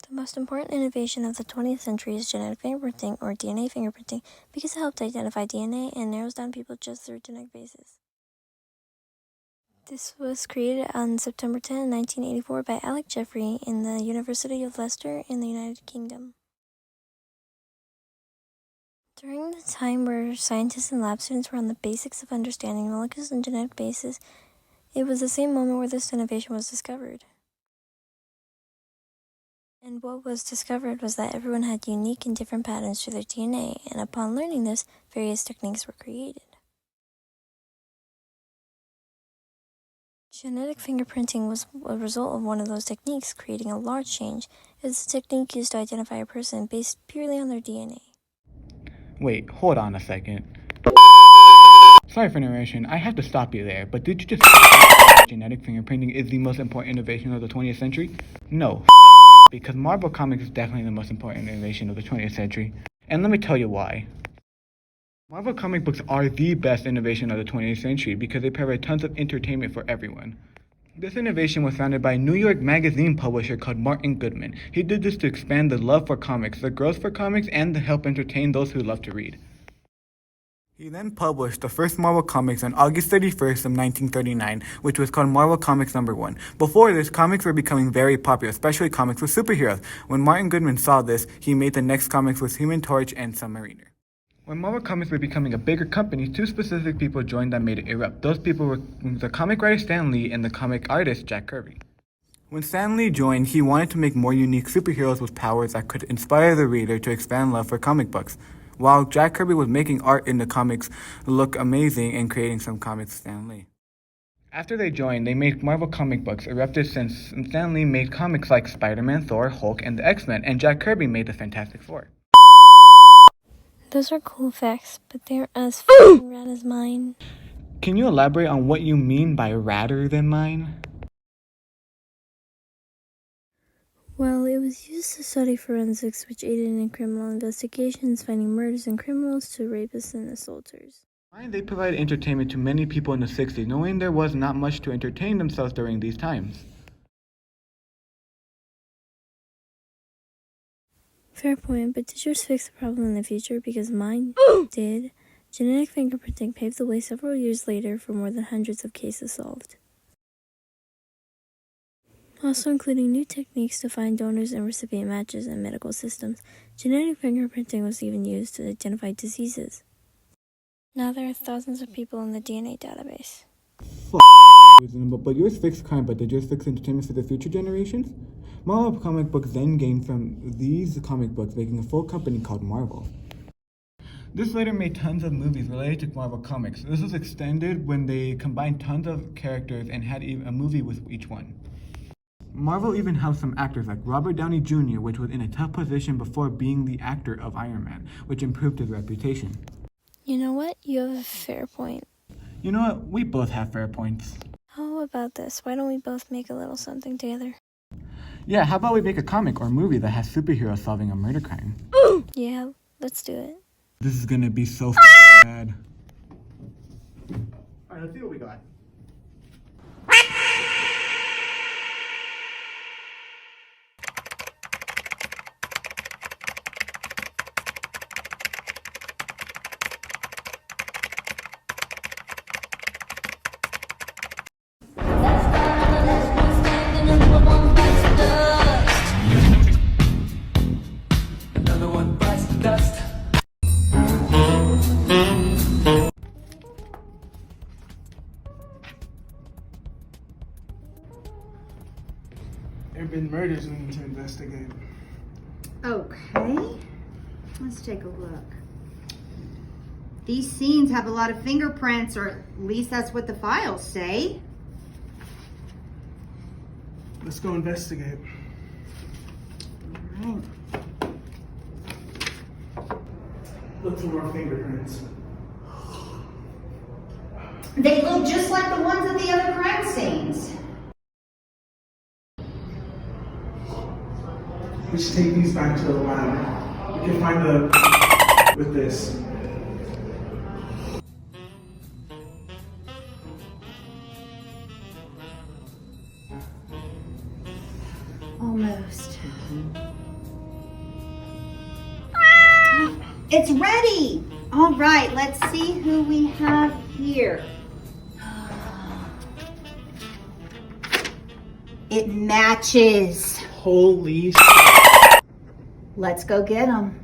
The most important innovation of the 20th century is genetic fingerprinting, or DNA fingerprinting, because it helped identify DNA and narrows down people just through genetic bases. This was created on September 10, 1984 by Alec Jeffrey in the University of Leicester in the United Kingdom. During the time where scientists and lab students were on the basics of understanding molecules and genetic bases, it was the same moment where this innovation was discovered. And what was discovered was that everyone had unique and different patterns to their DNA, and upon learning this, various techniques were created. Genetic fingerprinting was a result of one of those techniques, creating a large change. It was a technique used to identify a person based purely on their DNA. Wait, hold on a second. Sorry for narration, I have to stop you there, but did you just genetic fingerprinting is the most important innovation of the 20th century? No, because Marvel Comics is definitely the most important innovation of the 20th century. And let me tell you why. Marvel comic books are the best innovation of the 20th century because they provide tons of entertainment for everyone. This innovation was founded by a New York Magazine publisher called Martin Goodman. He did this to expand the love for comics, the growth for comics, and to help entertain those who love to read. He then published the first Marvel Comics on August 31st of 1939, which was called Marvel Comics No. 1. Before this, comics were becoming very popular, especially comics with superheroes. When Martin Goodman saw this, he made the next comics with Human Torch and Submariner. When Marvel Comics were becoming a bigger company, two specific people joined that made it erupt. Those people were the comic writer Stan Lee and the comic artist Jack Kirby. When Stan Lee joined, he wanted to make more unique superheroes with powers that could inspire the reader to expand love for comic books, while Jack Kirby was making art in the comics look amazing and creating some comics with Stan Lee. After they joined, they made Marvel comic books erupted since Stan Lee made comics like Spider-Man, Thor, Hulk, and the X-Men, and Jack Kirby made the Fantastic Four. Those are cool facts, but they aren't as f***ing rad as mine. Can you elaborate on what you mean by radder than mine? Well, it was used to study forensics, which aided in criminal investigations, finding murders and criminals to rapists and assaulters. Mine, they provided entertainment to many people in the 60s, knowing there was not much to entertain themselves during these times. Fair point, but did yours fix the problem in the future? Because mine did. Genetic fingerprinting paved the way several years later for more than hundreds of cases solved. Also including new techniques to find donors and recipient matches in medical systems. Genetic fingerprinting was even used to identify diseases. Now there are thousands of people in the DNA database. But yours fixed crime, but did yours fix entertainment for the future generations? Marvel comic books then gained from these comic books, making a full company called Marvel. This later made tons of movies related to Marvel Comics. This was extended when they combined tons of characters and had a movie with each one. Marvel even helped some actors like Robert Downey Jr., which was in a tough position before being the actor of Iron Man, which improved his reputation. You know what? You have a fair point. You know what? We both have fair points. How about this? Why don't we both make a little something together? Yeah, how about we make a comic or movie that has superheroes solving a murder crime? Yeah, let's do it. This is gonna be so bad. Alright, let's see what we got. There have been murders we need to investigate. Okay, let's take a look. These scenes have a lot of fingerprints, or at least that's what the files say. Let's go investigate. All right. Look for more fingerprints. They look just like the ones at the other crime scenes. We should take these back to the lab. We can find the with this. Almost. It's ready. All right, let's see who we have here. It matches. Holy Let's go get them.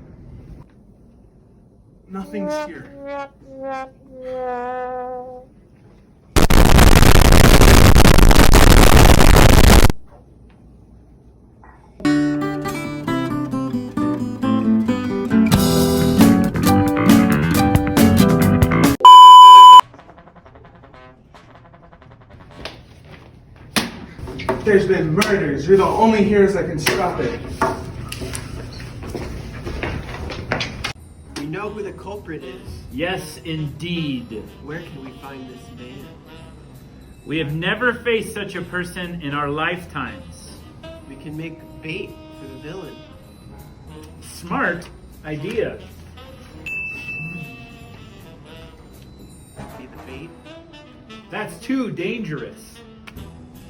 nothing's here. There's been murders. You're the only heroes that can stop it. We know who the culprit is. Yes, indeed. Where can we find this man? We have never faced such a person in our lifetimes. We can make bait for the villain. Smart idea. Be the bait. That's too dangerous.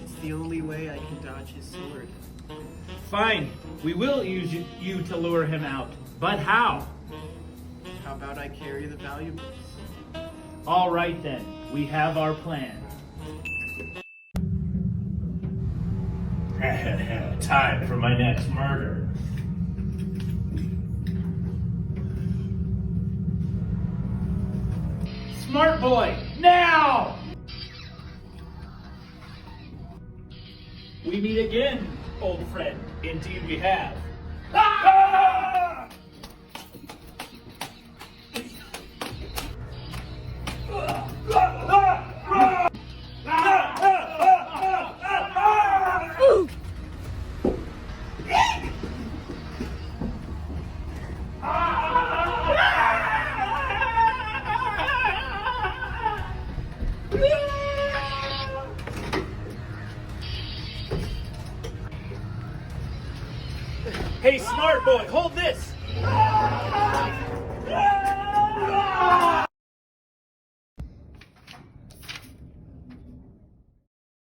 It's the only way I can dodge his sword. Fine, we will use you to lure him out. But how? How about I carry the valuables? All right then, we have our plan. Time for my next murder. Smart boy, now! We meet again, old friend. Indeed we have. Ah! Hey, smart boy, hold this!